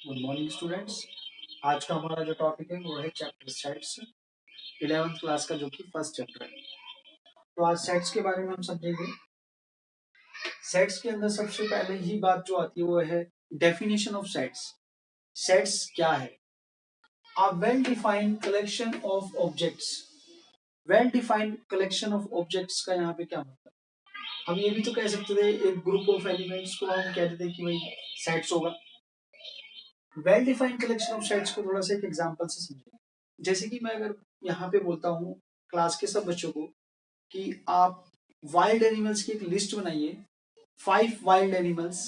Good morning students. आज का हमारा जो टॉपिक है वो है चैप्टर सेट्स 11th क्लास का, जो कि फर्स्ट चैप्टर है। तो आज सेट्स के बारे में हम समझेंगे। सेट्स के अंदर सबसे पहले ही बात जो आती है वो है डेफिनेशन ऑफ सेट्स। सेट्स क्या है? A well defined collection of objects. Well defined collection of objects का यहाँ पे क्या मतलब? हम ये भी तो कह सकते थे एक ग्रुप ऑफ एलिमेंट्स को हम कहते थे कि भाई सेट्स होगा। Well defined collection of sets को थोड़ा सा एक एग्जांपल से समझें। जैसे कि मैं अगर यहाँ पे बोलता हूँ क्लास के सब बच्चों को कि आप वाइल्ड एनिमल्स की एक लिस्ट बनाइए, 5 वाइल्ड एनिमल्स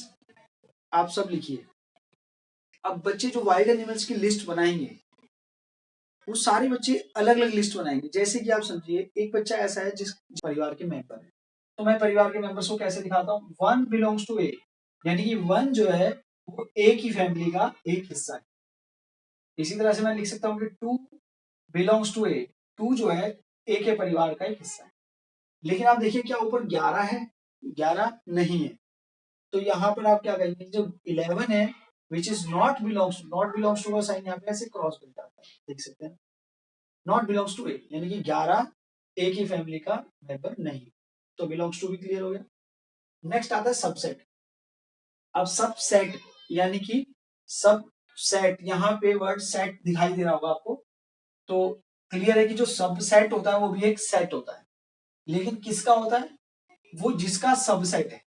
आप सब लिखिए। अब बच्चे जो वाइल्ड एनिमल्स की लिस्ट बनाएंगे वो सारे बच्चे अलग अलग लिस्ट बनाएंगे। जैसे कि आप समझिए एक बच्चा ऐसा है जिस परिवार के मेंबर है, तो मैं परिवार के मेंबर्स को कैसे दिखाता हूँ? वन बिलोंग्स टू ए, यानी कि वन जो है वो ए की फैमिली का एक हिस्सा है। इसी तरह से मैं लिख सकता हूँ कि two belongs to A, two जो है ए के परिवार का एक हिस्सा है। लेकिन आप देखिए क्या ऊपर 11 है? 11 नहीं है। तो यहाँ पर आप क्या कहेंगे? जो 11 है which is not belongs to का साइन यहाँ पे ऐसे क्रॉस बन जाता है, देख सकते हैं। नॉट बिलोंग्स टू ए यानी कि 11 ए की फैमिली का मेंबर नहीं। तो बिलोंग्स टू भी क्लियर हो गया। नेक्स्ट आता है सबसेट। अब सबसेट यानी कि सब सेट, यहाँ पे वर्ड सेट दिखाई दे रहा होगा आपको, तो क्लियर है कि जो सबसेट होता है वो भी एक सेट होता है। लेकिन किसका होता है? वो जिसका सबसेट है।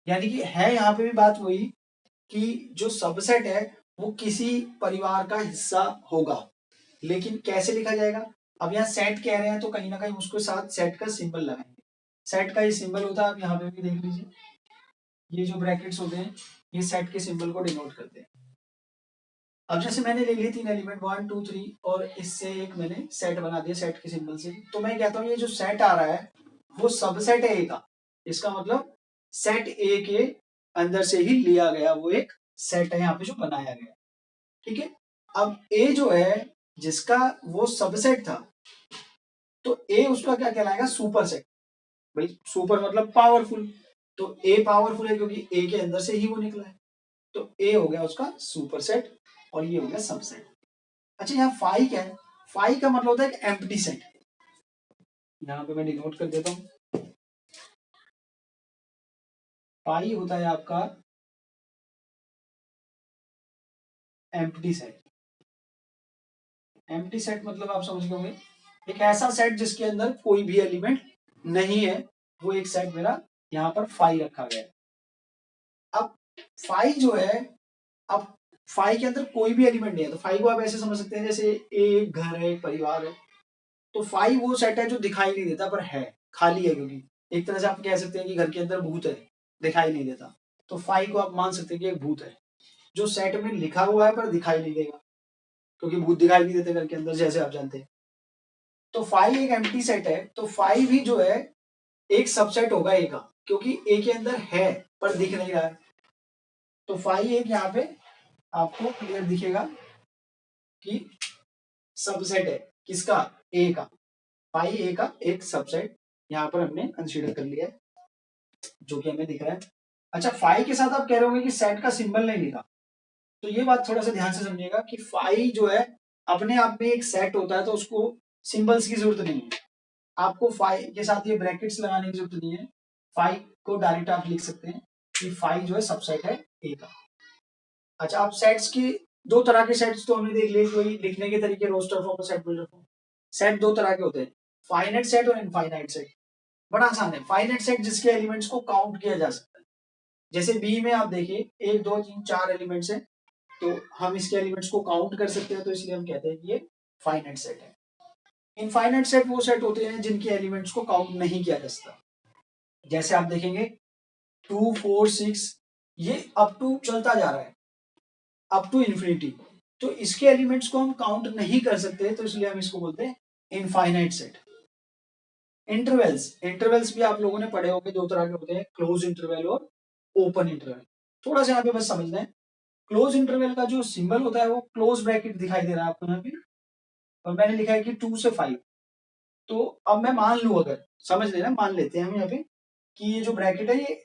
यानी कि है यहाँ पे भी बात वही कि जो सबसेट है वो किसी परिवार का हिस्सा होगा। लेकिन कैसे लिखा जाएगा? अब यहाँ सेट कह रहे हैं तो कहीं ना कहीं उसके साथ सेट का सिंबल लगाएंगे। सेट का ये सिंबल होता है, आप यहाँ पे भी देख लीजिए, ये जो ब्रैकेट्स होते हैं ये सेट के सिंबल को डिनोट करते हैं। अब जैसे मैंने ले लिए 3 एलिमेंट 1 2 3 और इससे एक मैंने सेट बना दिया सेट के सिंबल से, तो मैं कहता हूँ ये जो सेट आ रहा है वो सबसेट है ए का। इसका मतलब सेट ए के अंदर से ही लिया गया वो एक सेट है यहाँ पे जो बनाया गया। ठीक है। अब ए जो है जिसका वो सबसेट था, तो ए उसका क्या कहलाएगा? Super set. भाई सुपर मतलब पावरफुल, तो ए पावरफुल है क्योंकि ए के अंदर से ही वो निकला है। तो ए हो गया उसका सुपर सेट और ये हो गया सबसेट। अच्छा यहाँ फाई क्या है? फाई का मतलब होता है एक एम्प्टी सेट। यहाँ पे मैं डिनोट कर देता हूँ। फाई होता है आपका एम्प्टी सेट। एम्प्टी सेट मतलब आप समझ गए, एक ऐसा सेट जिसके अंदर कोई भी एलिमेंट नहीं है, वो एक सेट मेरा यहाँ पर फाई रखा गया है। अब फाई जो है, अब फाई के अंदर कोई भी एलिमेंट नहीं है, तो फाई को आप ऐसे समझ सकते हैं जैसे एक घर है, एक परिवार है। तो फाई वो सेट है जो दिखाई नहीं देता पर है, खाली है, क्योंकि एक तरह से आप कह सकते हैं कि घर के अंदर भूत है, दिखाई नहीं देता। तो फाई को आप मान सकते हैं कि एक भूत है जो सेट में लिखा हुआ है पर दिखाई नहीं देगा, क्योंकि भूत दिखाई नहीं देते घर के अंदर, जैसे आप जानते हैं। तो फाई एक एम्प्टी सेट है, तो फाई भी जो है एक सबसेट होगा ए का, क्योंकि ए के अंदर है पर दिख नहीं रहा है। तो फाई एक यहाँ पे आपको क्लियर दिखेगा कि सबसेट है किसका? ए का। फाई ए का एक सबसेट यहाँ पर हमने कंसीडर कर लिया है, जो कि हमें दिख रहा है। अच्छा फाई के साथ आप कह रहे होंगे कि सेट का सिंबल नहीं लिखा, तो ये बात थोड़ा सा ध्यान से समझिएगा कि फाई जो है अपने आप में एक सेट होता है, तो उसको सिंबल्स की जरूरत नहीं है। आपको फाई के साथ ये ब्रैकेट्स लगाने की जरूरत नहीं है। फाई को डायरेक्ट आप लिख सकते हैं कि फाई जो है सबसेट है ए का। अच्छा आप सेट्स की दो तरह के सेट्स तो हमने देख लिए, कोई लिखने के तरीके, रोस्टर फॉर्म और सेट बिल्डर फॉर्म। सेट दो तरह के होते हैं, फाइनाइट सेट और इनफाइनाइट सेट। बड़ा आसान है। फाइनाइट सेट जिसके एलिमेंट्स को काउंट किया जा सकता है, जैसे बी में आप देखिए 1 2 3 4 एलिमेंट्स है, तो हम इसके एलिमेंट्स को काउंट कर सकते हैं, तो इसलिए हम कहते हैं कि ये फाइनाइट सेट है। इनफाइनाइट सेट वो सेट होते हैं जिनके एलिमेंट्स को काउंट नहीं किया जा सकता। जैसे आप देखेंगे 2 4 6 ये अप टू चलता जा रहा है, अप टू इन्फिनिटी, तो इसके एलिमेंट्स को हम काउंट नहीं कर सकते, तो इसलिए हम इसको बोलते हैं इनफाइनाइट सेट। इंटरवल्स, इंटरवल्स भी आप लोगों ने पढ़े होंगे, दो तरह के होते हैं, क्लोज इंटरवल और ओपन इंटरवल। थोड़ा सा यहाँ पे बस समझना है। क्लोज इंटरवल का जो सिंबल होता है वो क्लोज ब्रैकेट दिखाई दे रहा है आपको यहाँ पे, और मैंने लिखा है कि 2 से 5। तो अब मैं मान लू, अगर समझ लेना, मान लेते हैं हम यहाँ पे कि ये जो ब्रैकेट है ये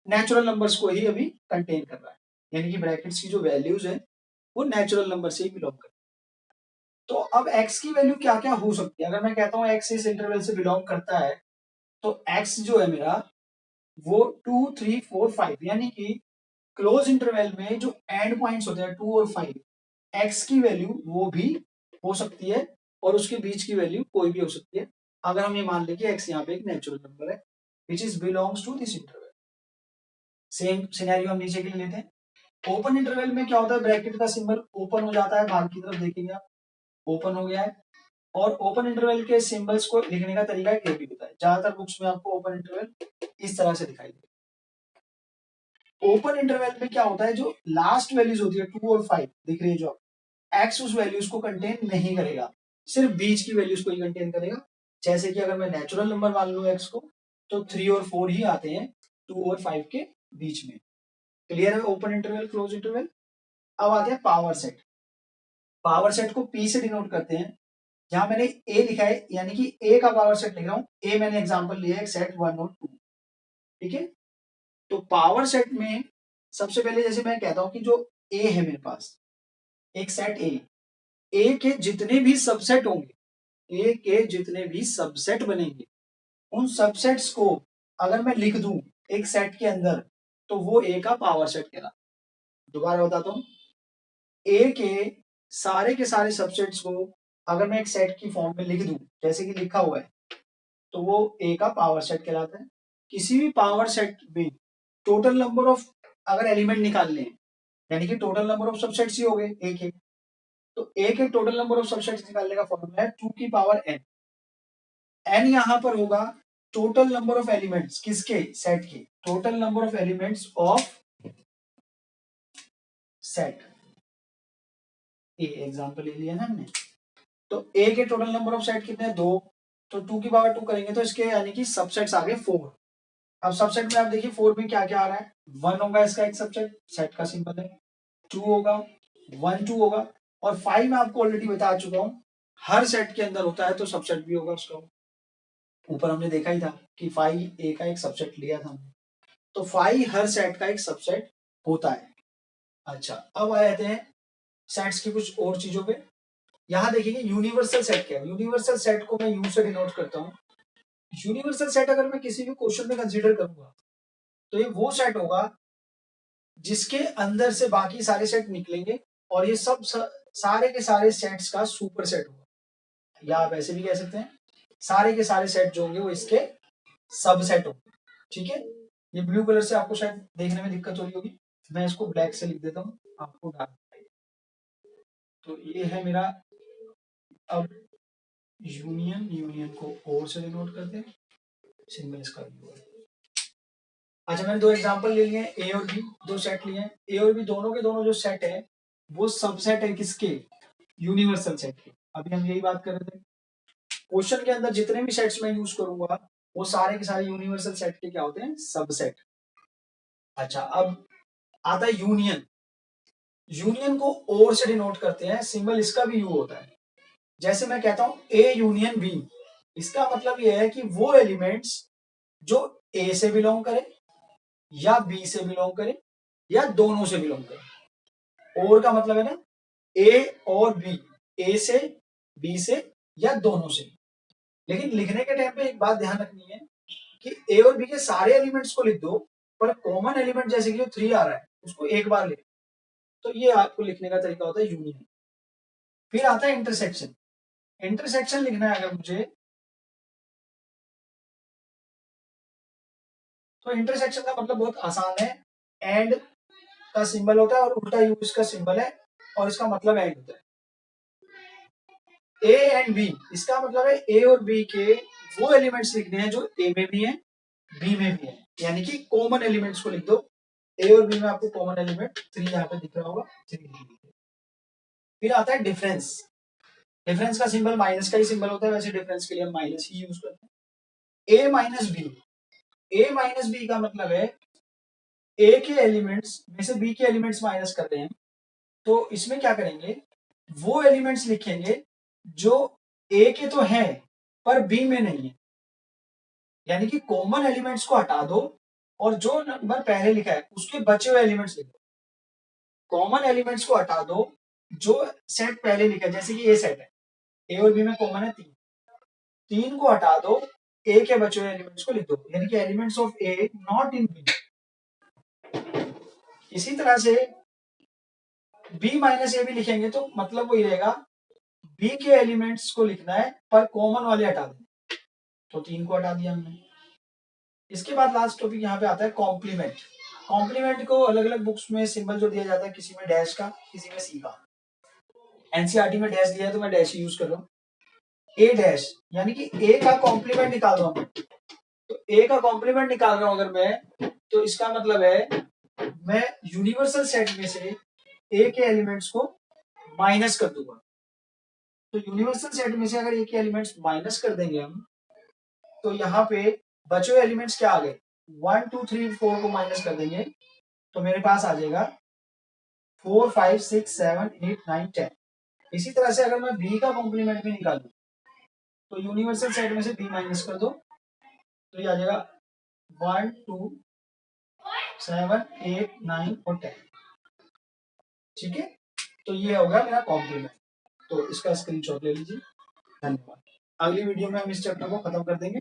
नेचुरल नंबर्स को ही अभी कंटेन कर रहा है, यानी कि ब्रैकेट्स की जो वैल्यूज है वो नेचुरल नंबर से ही बिलोंग करता है। तो अब x की वैल्यू क्या क्या हो सकती है? अगर मैं कहता हूँ x इस इंटरवल से बिलोंग करता है, तो x जो है मेरा वो 2, 3, 4, 5 यानी कि क्लोज इंटरवल में जो एंड पॉइंट्स होते हैं 2 और 5, x की वैल्यू वो भी हो सकती है और उसके बीच की वैल्यू कोई भी हो सकती है, अगर हम ये मान लें कि x यहाँ पे एक नेचुरल नंबर है which is belongs to this interval. Same scenario हम नीचे के लिए लेते हैं। ओपन इंटरवल में क्या होता है, ब्रैकेट का सिंबल ओपन हो जाता है, बाहर की तरफ देखेंगे आप ओपन हो गया है, और ओपन इंटरवल के सिंबल्स को लिखने का तरीका ये भी होता है। ज्यादातर बुक्स में आपको ओपन इंटरवल इस तरह से दिखाई देगा। ओपन इंटरवल में क्या होता है, जो लास्ट वैल्यूज होती है 2 और 5 दिख रही है जो एक्स उस वैल्यूज को कंटेन नहीं करेगा, सिर्फ बीच की वैल्यूज को ही कंटेन करेगा। जैसे कि अगर मैं नेचुरल नंबर मान लूं एक्स को, तो 3 और 4 ही आते हैं 2 और 5 के बीच में। क्लियर है ओपन इंटरवल क्लोज इंटरवल। अब आते हैं पावर सेट। पावर सेट को पी से डिनोट करते हैं। जहां मैंने ए लिखा है यानी कि ए का पावर सेट लिख रहा हूं, ए मैंने एग्जांपल लिया है सेट 1 और 2, ठीक है। तो पावर सेट में सबसे पहले जैसे मैं कहता हूं कि जो ए है मेरे पास एक सेट ए के जितने भी सबसेट होंगे, ए के जितने भी सबसेट बनेंगे, उन सबसेट्स को अगर मैं लिख दूं एक सेट के अंदर, तो वो ए का पावर सेट कहलाता है। दोबारा बताता हूं, ए के सारे सबसेट्स को अगर मैं एक सेट की फॉर्म में लिख दूं जैसे कि लिखा हुआ है, तो वो ए का पावर सेट कहलाता है। किसी भी पावर सेट में टोटल नंबर ऑफ अगर एलिमेंट निकालने हैं, यानी कि टोटल नंबर ऑफ सबसेट्स ही हो गए ए के, तो ए के टोटल नंबर ऑफ सबसेट्स निकालने का फॉर्मूला है 2 की पावर n। n यहां पर होगा टोटल नंबर ऑफ एलिमेंट्स किसके, सेट के, total number of elements of set A, example ले लिया ना हमने। तो ए के टोटल नंबर ऑफ सेट कितने हैं, 2, तो 2 की पावर 2 करेंगे तो इसके यानी कि सबसेट्स आ गए 4। अब सबसेट में आप देखिए 4 में क्या क्या आ रहा है, 1 होगा इसका एक सबसेट, सेट का सिंबल है, 2 होगा, 1 2 होगा, और 5 मैं आपको ऑलरेडी बता चुका हूं हर सेट के अंदर होता है तो सबसेट भी होगा उसका। ऊपर हमने देखा ही था कि 5 ए का एक सबसेट लिया था हमने, तो 5 हर सेट का एक सबसेट होता है। अच्छा, अब आ जाते हैं सेट्स की कुछ और चीजों पे। यहां देखिए यूनिवर्सल सेट क्या है। यूनिवर्सल सेट को मैं यू से डिनोट करता हूं। यूनिवर्सल सेट अगर मैं किसी भी क्वेश्चन में कंसीडर करूंगा, तो ये वो सेट होगा जिसके अंदर से बाकी सारे सेट निकलेंगे और ये सब सारे के सारे सेट्स का सुपर सेट होगा, या आप ऐसे भी कह सकते हैं सारे के सारे सेट जो होंगे वो इसके सबसेट होंगे, ठीक है। ये ब्लू कलर से आपको शायद देखने में दिक्कत हो रही होगी, मैं इसको ब्लैक से लिख देता हूँ आपको डार्क। तो ये है मेरा, अब यूनियन को और से डिनोट करते हैं, सिंबल इसका भी है। अच्छा, मैंने दो एग्जांपल ले लिए, ए और बी, दो सेट लिए हैं। ए और बी दोनों के दोनों जो सेट है वो सबसेट है किसके, यूनिवर्सल सेट के। अभी हम यही बात कर रहे थे, क्वेश्चन के अंदर जितने भी सेट्स मैं यूज करूंगा वो सारे के सारे यूनिवर्सल सेट के क्या होते हैं, सबसेट। अच्छा, अब आता है यूनियन। यूनियन को और से डिनोट करते हैं, सिंबल इसका भी यू होता है। जैसे मैं कहता हूं ए यूनियन बी, इसका मतलब यह है कि वो एलिमेंट्स जो ए से बिलोंग करे या बी से बिलोंग करे या दोनों से बिलोंग करे। और का मतलब है ना ए और बी, ए से, बी से या दोनों से। लेकिन लिखने के टाइम पे एक बात ध्यान रखनी है कि ए और बी के सारे एलिमेंट्स को लिख दो, पर कॉमन एलिमेंट जैसे कि जो 3 आ रहा है उसको एक बार लिख, तो ये आपको लिखने का तरीका होता है यूनियन। फिर आता है इंटरसेक्शन। इंटरसेक्शन लिखना है अगर मुझे, तो इंटरसेक्शन का मतलब बहुत आसान है, एंड का सिंबल होता है और उल्टा यू इसका सिंबल है और इसका मतलब एंड होता है। ए एंड बी, इसका मतलब है ए और बी के वो एलिमेंट्स लिखने हैं जो ए में भी है बी में भी है, यानी कि कॉमन एलिमेंट्स को लिख दो। ए और बी में आपको कॉमन एलिमेंट 3 यहाँ पे दिख रहा होगा, 3। फिर आता है डिफरेंस। डिफरेंस का सिंबल माइनस का ही सिंबल होता है, वैसे डिफरेंस के लिए हम माइनस ही यूज करते हैं। ए माइनस बी, ए माइनस बी का मतलब है ए के एलिमेंट्स में से बी के एलिमेंट्स माइनस कर रहे हैं, तो इसमें क्या करेंगे, वो एलिमेंट्स लिखेंगे जो ए के तो हैं पर बी में नहीं है, यानी कि कॉमन एलिमेंट्स को हटा दो और जो नंबर पहले लिखा है उसके बचे हुए एलिमेंट्स लिखो। कॉमन एलिमेंट्स को हटा दो जो सेट पहले लिखा, जैसे कि ए सेट है, ए और बी में कॉमन है 3, 3 को हटा दो, ए के बचे हुए एलिमेंट्स को लिख दो, यानी कि elements of A not in B. इसी तरह से बी माइनस ए भी लिखेंगे तो मतलब वही रहेगा, बी के एलिमेंट्स को लिखना है पर कॉमन वाले हटा दें, तो 3 को हटा दिया हमने। इसके बाद लास्ट टॉपिक यहाँ पे आता है कॉम्प्लीमेंट। कॉम्प्लीमेंट को अलग अलग बुक्स में सिंबल जो दिया जाता है, किसी में डैश का, किसी में सी का। एनसीईआरटी में डैश दिया है तो मैं डैश यूज कर रहा हूँ। ए डैश यानी कि ए का कॉम्प्लीमेंट निकाल रहा हूँ, तो ए का कॉम्प्लीमेंट निकाल रहा हूं अगर मैं, तो इसका मतलब है मैं यूनिवर्सल सेट में से ए के एलिमेंट्स को माइनस कर दूंगा। तो यूनिवर्सल सेट में से अगर ए के एलिमेंट्स माइनस कर देंगे हम, तो यहाँ पे बचे हुए एलिमेंट्स क्या आ गए, 1 2 3 4 को माइनस कर देंगे तो मेरे पास आ जाएगा 4 5 6 7 8 9 10। इसी तरह से अगर मैं बी का कॉम्प्लीमेंट भी निकालू, तो यूनिवर्सल सेट में से बी माइनस कर दो, तो ये आ जाएगा 1 2 7 8 9 और 10। ठीक है, तो ये होगा मेरा कॉम्प्लीमेंट। तो इसका स्क्रीनशॉट ले लीजिए। धन्यवाद। अगली वीडियो में हम इस चैप्टर को खत्म कर देंगे।